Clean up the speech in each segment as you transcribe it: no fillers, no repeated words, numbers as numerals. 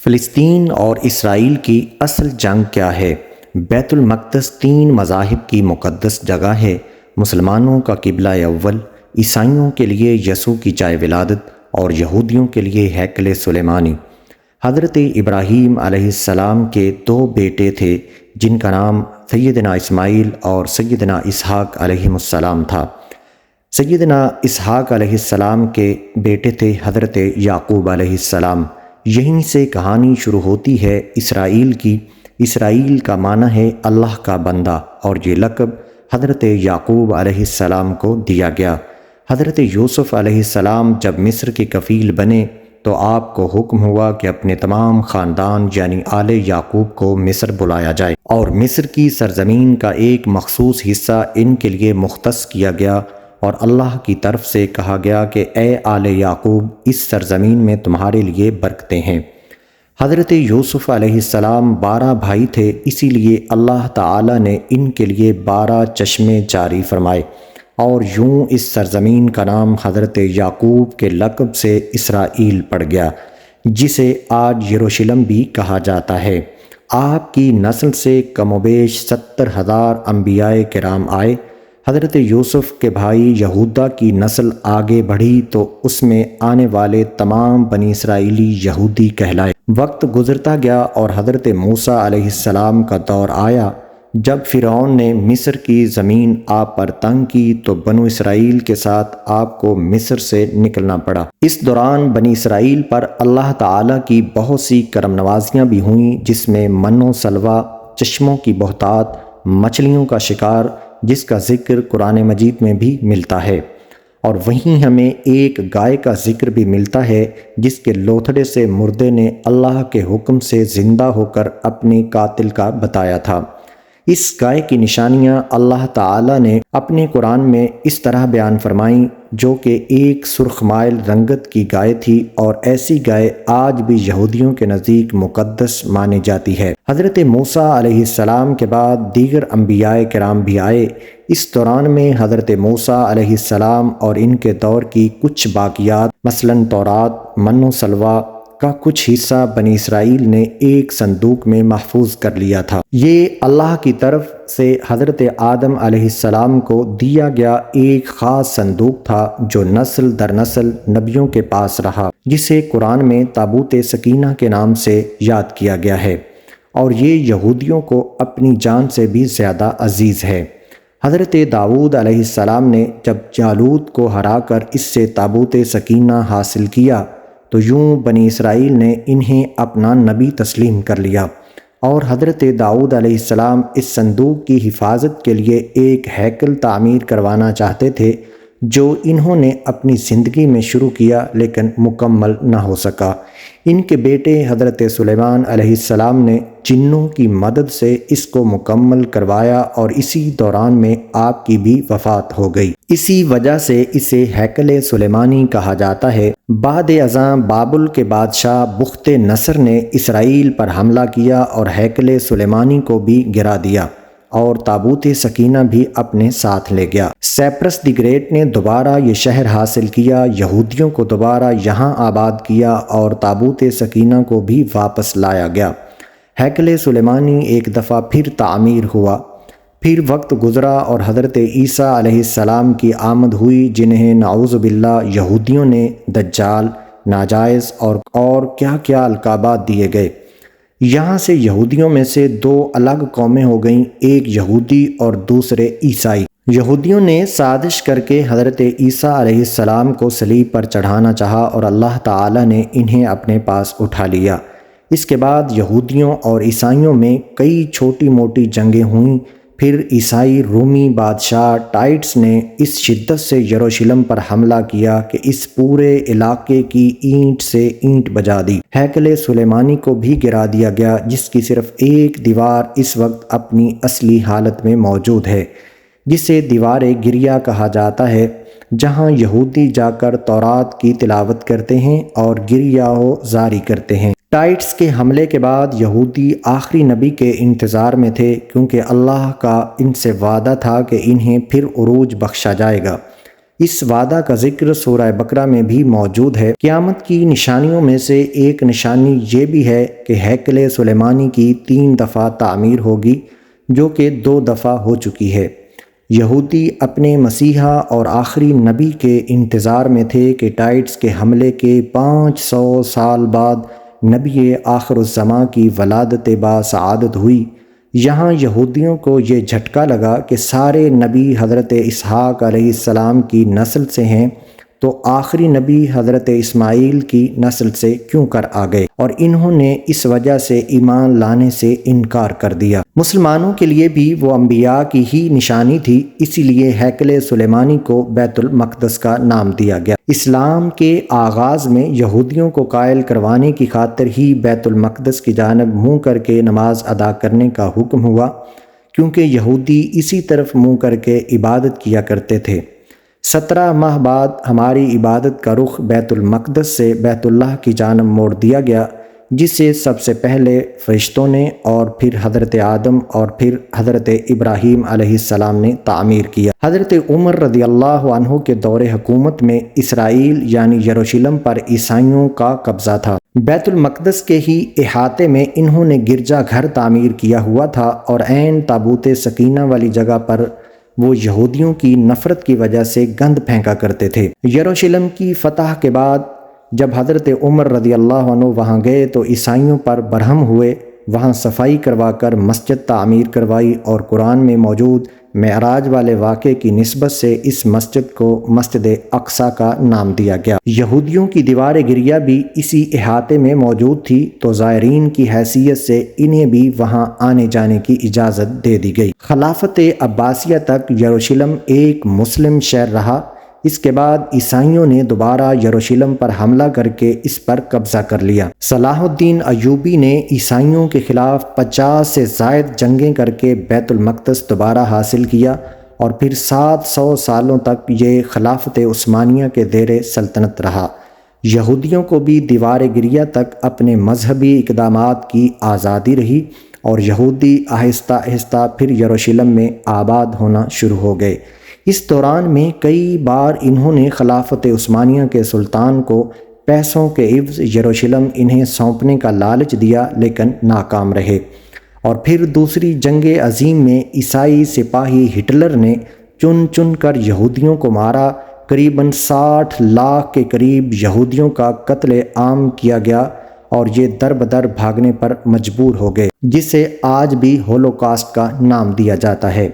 فلسطین اور اسرائیل کی اصل جنگ کیا ہے؟ بیت المقدس 3 مذاہب کی مقدس جگہ ہے۔ مسلمانوں کا قبلہ اول، عیسائیوں کے لیے یسوع کی جائے ولادت اور یہودیوں کے لیے ہیکل سلیمانی۔ حضرت ابراہیم علیہ السلام کے 2 بیٹے تھے جن کا نام سیدنا اسماعیل اور سیدنا اسحاق علیہ السلام تھا۔ سیدنا اسحاق علیہ السلام کے بیٹے تھے حضرت یعقوب علیہ السلام۔ یہیں سے کہانی شروع ہوتی ہے اسرائیل کی۔ اسرائیل کا معنی ہے اللہ کا بندہ، اور یہ لقب حضرت یعقوب علیہ السلام کو دیا گیا۔ حضرت یوسف علیہ السلام جب مصر کے کفیل بنے تو آپ کو حکم ہوا کہ اپنے تمام خاندان یعنی آل یعقوب کو مصر بلایا جائے، اور مصر کی سرزمین کا ایک مخصوص حصہ ان کے لیے مختص کیا گیا، اور اللہ کی طرف سے کہا گیا کہ اے آل یعقوب، اس سرزمین میں تمہارے لیے برکتیں ہیں۔ حضرت یوسف علیہ السلام 12 بھائی تھے، اسی لیے اللہ تعالی نے ان کے لیے 12 چشمے جاری فرمائے، اور یوں اس سرزمین کا نام حضرت یعقوب کے لقب سے اسرائیل پڑ گیا، جسے آج یروشلم بھی کہا جاتا ہے۔ آپ کی نسل سے کم و بیش 70,000 انبیاء کرام آئے۔ حضرت یوسف کے بھائی یہودا کی نسل آگے بڑھی تو اس میں آنے والے تمام بنی اسرائیلی یہودی کہلائے۔ وقت گزرتا گیا اور حضرت موسیٰ علیہ السلام کا دور آیا۔ جب فرعون نے مصر کی زمین آپ پر تنگ کی تو بنو اسرائیل کے ساتھ آپ کو مصر سے نکلنا پڑا۔ اس دوران بنی اسرائیل پر اللہ تعالیٰ کی بہت سی کرم نوازیاں بھی ہوئیں، جس میں من و سلوہ، چشموں کی بہتات، مچھلیوں کا شکار، جس کا ذکر قرآن مجید میں بھی ملتا ہے، اور وہیں ہمیں ایک گائے کا ذکر بھی ملتا ہے جس کے لوتھڑے سے مردے نے اللہ کے حکم سے زندہ ہو کر اپنے قاتل کا بتایا تھا۔ اس گائے کی نشانیاں اللہ تعالی نے اپنے قرآن میں اس طرح بیان فرمائیں، جو کہ ایک سرخ مائل رنگت کی گائے تھی، اور ایسی گائے آج بھی یہودیوں کے نزدیک مقدس مانی جاتی ہے۔ حضرت موسیٰ علیہ السلام کے بعد دیگر انبیاء کرام بھی آئے۔ اس دوران میں حضرت موسیٰ علیہ السلام اور ان کے دور کی کچھ باقیات، مثلاً تورات، من و سلوہ کا کچھ حصہ بنی اسرائیل نے ایک صندوق میں محفوظ کر لیا تھا۔ یہ اللہ کی طرف سے حضرت آدم علیہ السلام کو دیا گیا ایک خاص صندوق تھا جو نسل در نسل نبیوں کے پاس رہا، جسے قرآن میں تابوت سکینہ کے نام سے یاد کیا گیا ہے، اور یہ یہودیوں کو اپنی جان سے بھی زیادہ عزیز ہے۔ حضرت داؤد علیہ السلام نے جب جالوت کو ہرا کر اس سے تابوت سکینہ حاصل کیا تو یوں بنی اسرائیل نے انہیں اپنا نبی تسلیم کر لیا، اور حضرت داؤد علیہ السلام اس صندوق کی حفاظت کے لیے ایک ہیکل تعمیر کروانا چاہتے تھے، جو انہوں نے اپنی زندگی میں شروع کیا لیکن مکمل نہ ہو سکا۔ ان کے بیٹے حضرت سلیمان علیہ السلام نے جنوں کی مدد سے اس کو مکمل کروایا، اور اسی دوران میں آپ کی بھی وفات ہو گئی۔ اسی وجہ سے اسے ہیکل سلیمانی کہا جاتا ہے۔ بعد ازاں بابل کے بادشاہ بخت نصر نے اسرائیل پر حملہ کیا اور ہیکل سلیمانی کو بھی گرا دیا، اور تابوت سکینہ بھی اپنے ساتھ لے گیا۔ سیپرس دی گریٹ نے دوبارہ یہ شہر حاصل کیا، یہودیوں کو دوبارہ یہاں آباد کیا، اور تابوت سکینہ کو بھی واپس لایا گیا۔ ہیکل سلیمانی ایک دفعہ پھر تعمیر ہوا۔ پھر وقت گزرا اور حضرت عیسیٰ علیہ السلام کی آمد ہوئی، جنہیں نعوذ باللہ یہودیوں نے دجال، ناجائز اور کیا کیا القابات دیے گئے۔ یہاں سے یہودیوں میں سے 2 الگ قومیں ہو گئیں، ایک یہودی اور دوسرے عیسائی۔ یہودیوں نے سازش کر کے حضرت عیسیٰ علیہ السلام کو صلیب پر چڑھانا چاہا، اور اللہ تعالی نے انہیں اپنے پاس اٹھا لیا۔ اس کے بعد یہودیوں اور عیسائیوں میں کئی چھوٹی موٹی جنگیں ہوئیں۔ پھر عیسائی رومی بادشاہ ٹائٹس نے اس شدت سے یروشلم پر حملہ کیا کہ اس پورے علاقے کی اینٹ سے اینٹ بجا دی۔ ہیکل سلیمانی کو بھی گرا دیا گیا، جس کی صرف ایک دیوار اس وقت اپنی اصلی حالت میں موجود ہے، جسے دیوار گریہ کہا جاتا ہے، جہاں یہودی جا کر تورات کی تلاوت کرتے ہیں اور گریہ جاری کرتے ہیں۔ ٹائٹس کے حملے کے بعد یہودی آخری نبی کے انتظار میں تھے، کیونکہ اللہ کا ان سے وعدہ تھا کہ انہیں پھر عروج بخشا جائے گا۔ اس وعدہ کا ذکر سورہ بقرہ میں بھی موجود ہے۔ قیامت کی نشانیوں میں سے ایک نشانی یہ بھی ہے کہ ہیکل سلیمانی کی 3 دفعہ تعمیر ہوگی، جو کہ 2 دفعہ ہو چکی ہے۔ یہودی اپنے مسیحا اور آخری نبی کے انتظار میں تھے کہ ٹائٹس کے حملے کے 500 سال بعد نبی آخر الزماں کی ولادت باسعادت ہوئی۔ یہاں یہودیوں کو یہ جھٹکا لگا کہ سارے نبی حضرت اسحاق علیہ السلام کی نسل سے ہیں، تو آخری نبی حضرت اسماعیل کی نسل سے کیوں کر آ گئے، اور انہوں نے اس وجہ سے ایمان لانے سے انکار کر دیا۔ مسلمانوں کے لیے بھی وہ انبیاء کی ہی نشانی تھی، اسی لیے ہیکل سلیمانی کو بیت المقدس کا نام دیا گیا۔ اسلام کے آغاز میں یہودیوں کو قائل کروانے کی خاطر ہی بیت المقدس کی جانب منہ کر کے نماز ادا کرنے کا حکم ہوا، کیونکہ یہودی اسی طرف منہ کر کے عبادت کیا کرتے تھے۔ 17 ماہ بعد ہماری عبادت کا رخ بیت المقدس سے بیت اللہ کی جانب موڑ دیا گیا، جسے سب سے پہلے فرشتوں نے اور پھر حضرت آدم اور پھر حضرت ابراہیم علیہ السلام نے تعمیر کیا۔ حضرت عمر رضی اللہ عنہ کے دور حکومت میں اسرائیل یعنی یروشلم پر عیسائیوں کا قبضہ تھا۔ بیت المقدس کے ہی احاطے میں انہوں نے گرجا گھر تعمیر کیا ہوا تھا، اور عین تابوت سکینہ والی جگہ پر وہ یہودیوں کی نفرت کی وجہ سے گند پھینکا کرتے تھے۔ یروشلم کی فتح کے بعد جب حضرت عمر رضی اللہ عنہ وہاں گئے تو عیسائیوں پر برہم ہوئے، وہاں صفائی کروا کر مسجد تعمیر کروائی، اور قرآن میں موجود معراج والے واقعے کی نسبت سے اس مسجد کو مسجد اقصیٰ کا نام دیا گیا۔ یہودیوں کی دیوار گریہ بھی اسی احاطے میں موجود تھی، تو زائرین کی حیثیت سے انہیں بھی وہاں آنے جانے کی اجازت دے دی گئی۔ خلافت عباسیہ تک یروشلم ایک مسلم شہر رہا۔ اس کے بعد عیسائیوں نے دوبارہ یروشلم پر حملہ کر کے اس پر قبضہ کر لیا۔ صلاح الدین ایوبی نے عیسائیوں کے خلاف 50 سے زائد جنگیں کر کے بیت المقدس دوبارہ حاصل کیا، اور پھر 700 سالوں تک یہ خلافت عثمانیہ کے زیر سلطنت رہا۔ یہودیوں کو بھی دیوار گریہ تک اپنے مذہبی اقدامات کی آزادی رہی، اور یہودی آہستہ آہستہ پھر یروشلم میں آباد ہونا شروع ہو گئے۔ اس دوران میں کئی بار انہوں نے خلافت عثمانیہ کے سلطان کو پیسوں کے عوض یروشلم انہیں سونپنے کا لالچ دیا، لیکن ناکام رہے۔ اور پھر دوسری جنگ عظیم میں عیسائی سپاہی ہٹلر نے چن چن کر یہودیوں کو مارا۔ قریباً 60 لاکھ کے قریب یہودیوں کا قتل عام کیا گیا، اور یہ در بدر بھاگنے پر مجبور ہو گئے، جسے آج بھی ہولوکاسٹ کا نام دیا جاتا ہے۔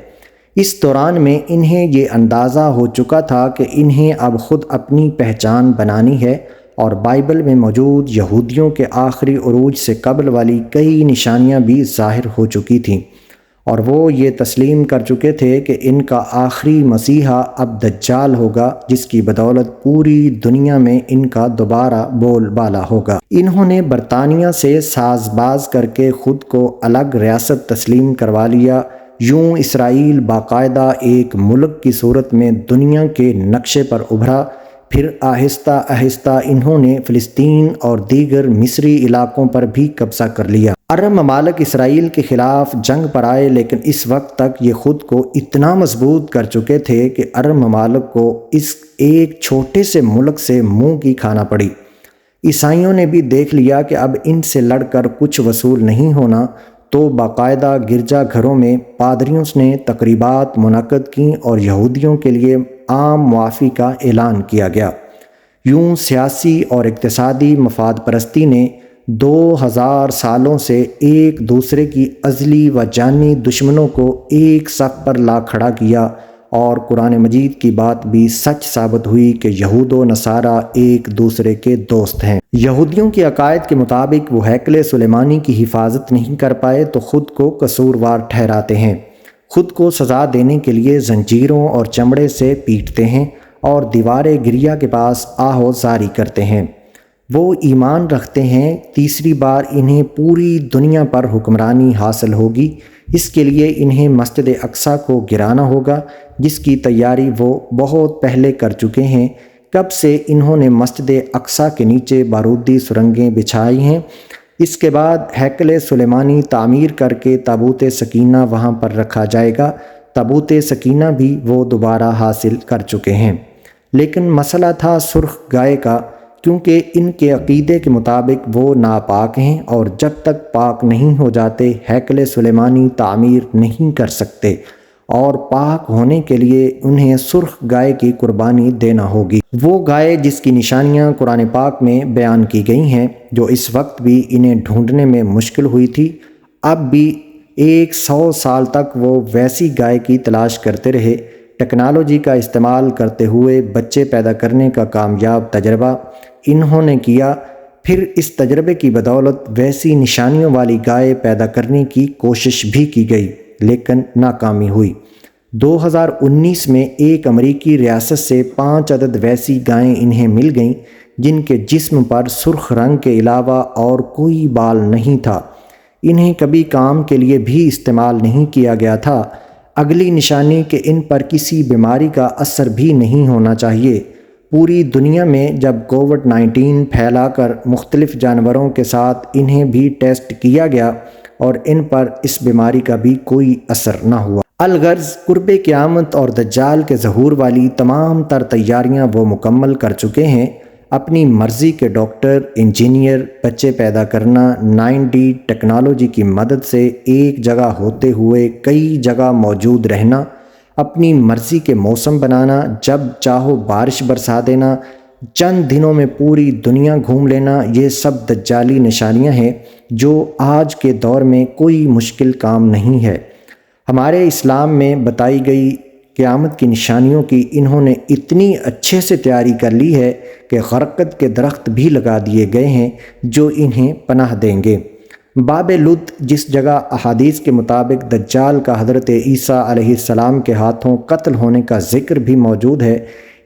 اس دوران میں انہیں یہ اندازہ ہو چکا تھا کہ انہیں اب خود اپنی پہچان بنانی ہے، اور بائبل میں موجود یہودیوں کے آخری عروج سے قبل والی کئی نشانیاں بھی ظاہر ہو چکی تھیں، اور وہ یہ تسلیم کر چکے تھے کہ ان کا آخری مسیحا اب دجال ہوگا، جس کی بدولت پوری دنیا میں ان کا دوبارہ بول بالا ہوگا۔ انہوں نے برطانیہ سے ساز باز کر کے خود کو الگ ریاست تسلیم کروا لیا۔ یوں اسرائیل باقاعدہ ایک ملک کی صورت میں دنیا کے نقشے پر ابھرا۔ پھر آہستہ آہستہ انہوں نے فلسطین اور دیگر مصری علاقوں پر بھی قبضہ کر لیا۔ عرب ممالک اسرائیل کے خلاف جنگ پر آئے، لیکن اس وقت تک یہ خود کو اتنا مضبوط کر چکے تھے کہ عرب ممالک کو اس ایک چھوٹے سے ملک سے منہ کی کھانا پڑی۔ عیسائیوں نے بھی دیکھ لیا کہ اب ان سے لڑ کر کچھ وصول نہیں ہونا، تو باقاعدہ گرجا گھروں میں پادریوں نے تقریبات منعقد کیں، اور یہودیوں کے لیے عام معافی کا اعلان کیا گیا۔ یوں سیاسی اور اقتصادی مفاد پرستی نے 2000 سالوں سے ایک دوسرے کی ازلی و جانی دشمنوں کو ایک صف پر لا کھڑا کیا، اور قرآن مجید کی بات بھی سچ ثابت ہوئی کہ یہود و نصارہ ایک دوسرے کے دوست ہیں۔ یہودیوں کے عقائد کے مطابق وہ ہیکل سلیمانی کی حفاظت نہیں کر پائے تو خود کو قصوروار ٹھہراتے ہیں، خود کو سزا دینے کے لیے زنجیروں اور چمڑے سے پیٹتے ہیں، اور دیوار گریہ کے پاس آہو زاری کرتے ہیں۔ وہ ایمان رکھتے ہیں تیسری بار انہیں پوری دنیا پر حکمرانی حاصل ہوگی، اس کے لیے انہیں مسجد اقصیٰ کو گرانا ہوگا، جس کی تیاری وہ بہت پہلے کر چکے ہیں۔ کب سے انہوں نے مسجد اقصیٰ کے نیچے بارودی سرنگیں بچھائی ہیں۔ اس کے بعد ہیکل سلیمانی تعمیر کر کے تابوت سکینہ وہاں پر رکھا جائے گا۔ تابوت سکینہ بھی وہ دوبارہ حاصل کر چکے ہیں۔ لیکن مسئلہ تھا سرخ گائے کا، کیونکہ ان کے عقیدے کے مطابق وہ ناپاک ہیں اور جب تک پاک نہیں ہو جاتے ہیکل سلیمانی تعمیر نہیں کر سکتے، اور پاک ہونے کے لیے انہیں سرخ گائے کی قربانی دینا ہوگی، وہ گائے جس کی نشانیاں قرآن پاک میں بیان کی گئی ہیں، جو اس وقت بھی انہیں ڈھونڈنے میں مشکل ہوئی تھی۔ اب بھی 100 سال تک وہ ویسی گائے کی تلاش کرتے رہے۔ ٹیکنالوجی کا استعمال کرتے ہوئے بچے پیدا کرنے کا کامیاب تجربہ انہوں نے کیا، پھر اس تجربے کی بدولت ویسی نشانیوں والی گائے پیدا کرنے کی کوشش بھی کی گئی، لیکن ناکامی ہوئی۔ 2019 میں ایک امریکی ریاست سے 5 عدد ویسی گائیں انہیں مل گئیں جن کے جسم پر سرخ رنگ کے علاوہ اور کوئی بال نہیں تھا، انہیں کبھی کام کے لیے بھی استعمال نہیں کیا گیا تھا۔ اگلی نشانی کہ ان پر کسی بیماری کا اثر بھی نہیں ہونا چاہیے۔ پوری دنیا میں جب کووڈ-19 پھیلا کر مختلف جانوروں کے ساتھ انہیں بھی ٹیسٹ کیا گیا اور ان پر اس بیماری کا بھی کوئی اثر نہ ہوا۔ الغرض قرب قیامت اور دجال کے ظہور والی تمام تر تیاریاں وہ مکمل کر چکے ہیں۔ اپنی مرضی کے ڈاکٹر، انجینئر، بچے پیدا کرنا، 9D ٹیکنالوجی کی مدد سے ایک جگہ ہوتے ہوئے کئی جگہ موجود رہنا، اپنی مرضی کے موسم بنانا، جب چاہو بارش برسا دینا، چند دنوں میں پوری دنیا گھوم لینا، یہ سب دجالی نشانیاں ہیں جو آج کے دور میں کوئی مشکل کام نہیں ہے۔ ہمارے اسلام میں بتائی گئی قیامت کی نشانیوں کی انہوں نے اتنی اچھے سے تیاری کر لی ہے کہ غرقد کے درخت بھی لگا دیے گئے ہیں جو انہیں پناہ دیں گے۔ باب لد، جس جگہ احادیث کے مطابق دجال کا حضرت عیسیٰ علیہ السلام کے ہاتھوں قتل ہونے کا ذکر بھی موجود ہے،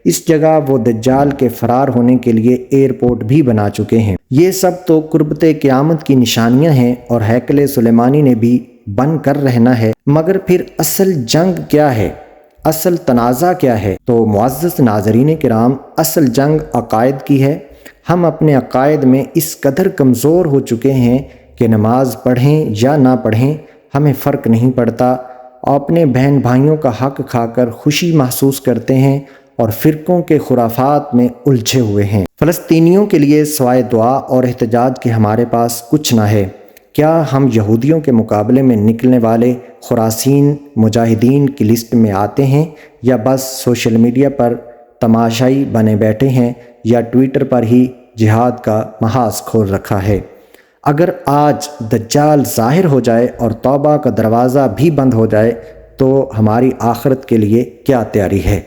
اس جگہ وہ دجال کے فرار ہونے کے لیے ایئرپورٹ بھی بنا چکے ہیں۔ یہ سب تو قربت قیامت کی نشانیاں ہیں اور ہیکل سلیمانی نے بھی بن کر رہنا ہے، مگر پھر اصل جنگ کیا ہے؟ اصل تنازع کیا ہے؟ تو معزز ناظرین کرام، اصل جنگ عقائد کی ہے۔ ہم اپنے عقائد میں اس قدر کمزور ہو چکے ہیں کہ نماز پڑھیں یا نہ پڑھیں ہمیں فرق نہیں پڑتا، اپنے بہن بھائیوں کا حق کھا کر خوشی محسوس کرتے ہیں اور فرقوں کے خرافات میں الجھے ہوئے ہیں۔ فلسطینیوں کے لیے سوائے دعا اور احتجاج کے ہمارے پاس کچھ نہ ہے۔ کیا ہم یہودیوں کے مقابلے میں نکلنے والے خراسین مجاہدین کی لسٹ میں آتے ہیں، یا بس سوشل میڈیا پر تماشائی بنے بیٹھے ہیں، یا ٹویٹر پر ہی جہاد کا محاذ کھول رکھا ہے؟ اگر آج دجال ظاہر ہو جائے اور توبہ کا دروازہ بھی بند ہو جائے تو ہماری آخرت کے لیے کیا تیاری ہے؟